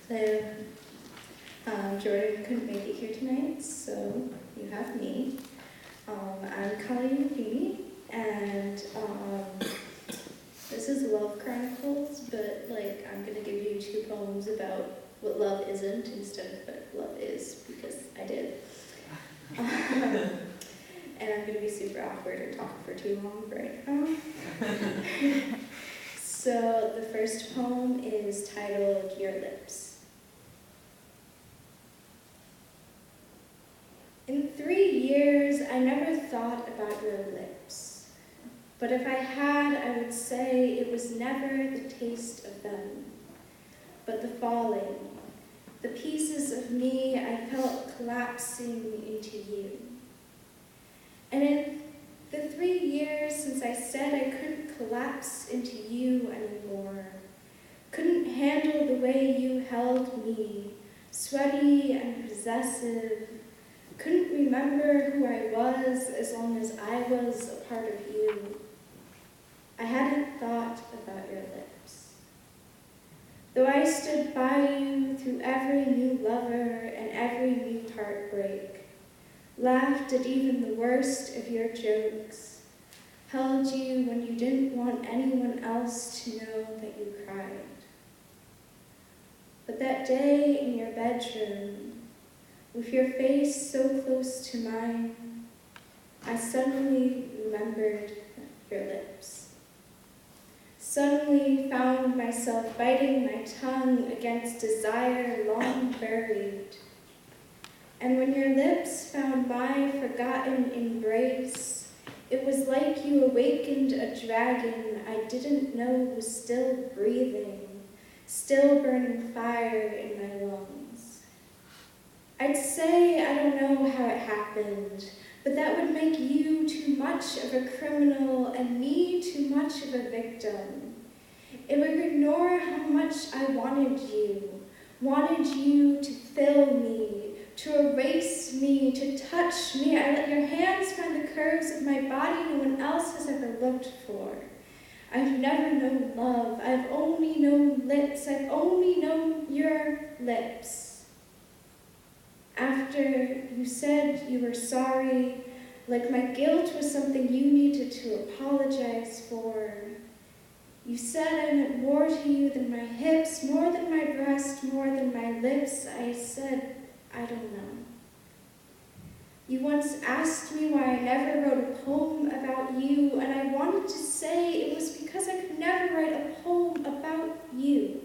Hello. Jordan couldn't make it here tonight, so you have me. I'm Colleen and Feeney, and this is Love Chronicles, but I'm gonna give you 2 poems about what love isn't instead of what love is, because I did. And I'm gonna be super awkward or talk for too long right now. So the first poem is titled Your Lips. In 3 years, I never thought about your lips. But if I had, I would say it was never the taste of them, but the falling, the pieces of me I felt collapsing into you. And in the 3 years since I said I couldn't collapse into you anymore, couldn't handle the way you held me, sweaty and possessive, couldn't remember who I was as long as I was a part of you, I hadn't thought about your lips. Though I stood by you through every new lover and every new heartbreak, laughed at even the worst of your jokes, held you when you didn't want anyone else to know that you cried. But that day in your bedroom, with your face so close to mine, I suddenly remembered your lips. Suddenly found myself biting my tongue against desire long buried. And when your lips found my forgotten embrace, it was like you awakened a dragon I didn't know was still breathing, still burning fire in my lungs. I'd say I don't know how it happened, but that would make you too much of a criminal and me too much of a victim. It would ignore how much I wanted you to fill me, to erase me, to touch me. I let your hands find the curves of my body no one else has ever looked for. I've never known love. I've only known lips. I've only known your lips. After you said you were sorry, like my guilt was something you needed to apologize for, you said I meant more to you than my hips, more than my breast, more than my lips. I said, I don't know. You once asked me why I never wrote a poem about you, and I wanted to say it was because I could never write a poem about you.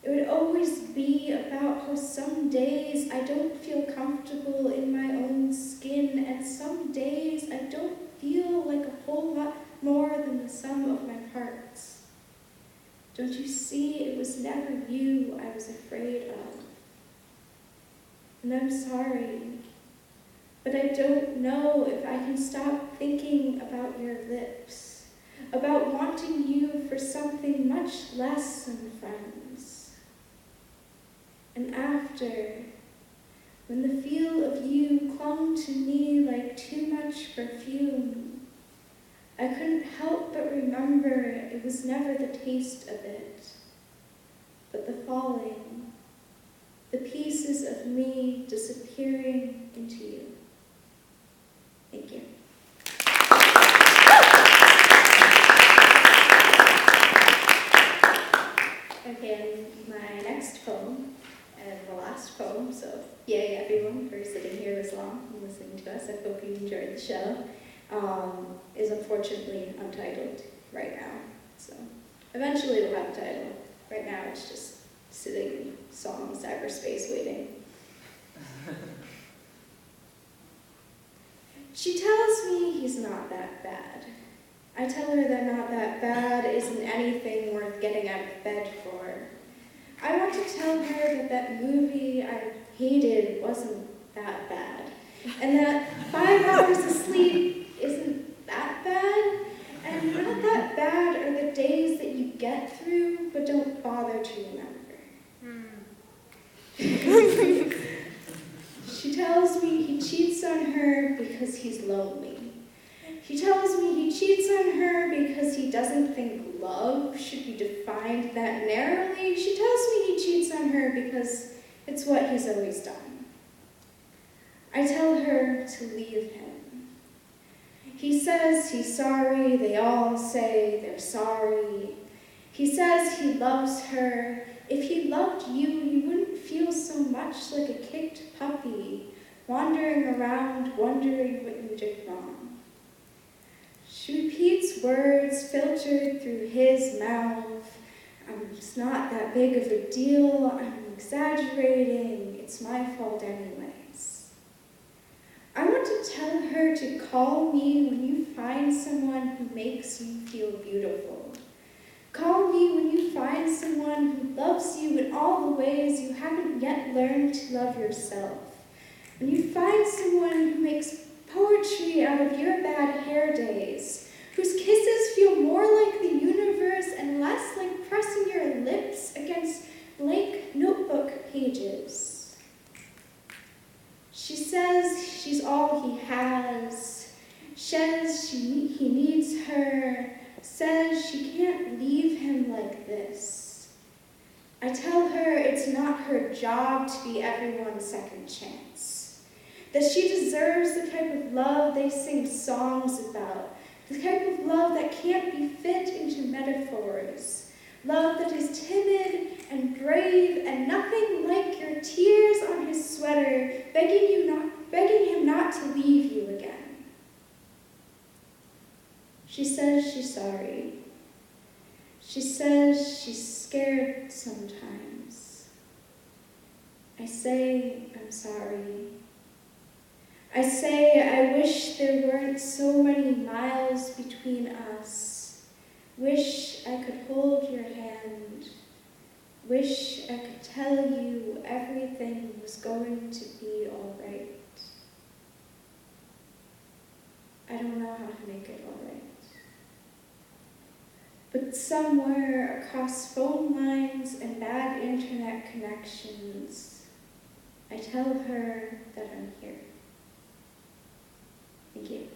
It would always be about how some days I don't feel comfortable in my own skin, and some days I don't feel like a whole lot more than the sum of my parts. Don't you see, it was never you I was afraid of. And I'm sorry, but I don't know if I can stop thinking about your lips, about wanting you for something much less than friends. And after, when the feel of you clung to me like too much perfume, I couldn't help but remember it was never the taste of it, but the falling, the pieces of me disappearing into you. Thank you. Okay, and my next poem, and the last poem, so yay everyone for sitting here this long and listening to us. I hope you enjoyed the show. Is unfortunately untitled right now, so eventually we'll have a title. Right now it's just sitting in song cyberspace waiting. She tells me he's not that bad. I tell her that not that bad isn't anything worth getting out of bed for. I want to tell her that that movie I hated wasn't that bad, and that 5 hours of sleep isn't that bad, and not that bad are the days that you get through but don't bother to remember. She tells me he cheats on her because he's lonely. She tells me he cheats on her because he doesn't think love should be defined that narrowly. She tells me he cheats on on her because it's what he's always done. I tell her to leave him. He says he's sorry, they all say they're sorry. He says he loves her. If he loved you, you wouldn't feel so much like a kicked puppy, wandering around wondering what you did wrong. She repeats words filtered through his mouth. It's not that big of a deal. I'm exaggerating. It's my fault anyways. I want to tell her to call me when you find someone who makes you feel beautiful. Call me when you find someone who loves you in all the ways you haven't yet learned to love yourself. When you find someone who makes poetry out of your bad hair days, whose kisses feel more like the universe and less like pressing your lips against blank notebook pages. She says she's all he has, says he needs her, says she can't leave him like this. I tell her it's not her job to be everyone's second chance, that she deserves the type of love they sing songs about, the type of love that can't be fit into metaphors, love that is timid and brave and nothing like your tears on his sweater, begging him not to leave you again. She says she's sorry. She says she's scared sometimes. I say I'm sorry. I say I wish there weren't so many miles between us. Wish I could hold your hand. Wish I could tell you everything was going to be all right. I don't know how to make it all right. But somewhere across phone lines and bad internet connections, I tell her that I'm here. Thank you.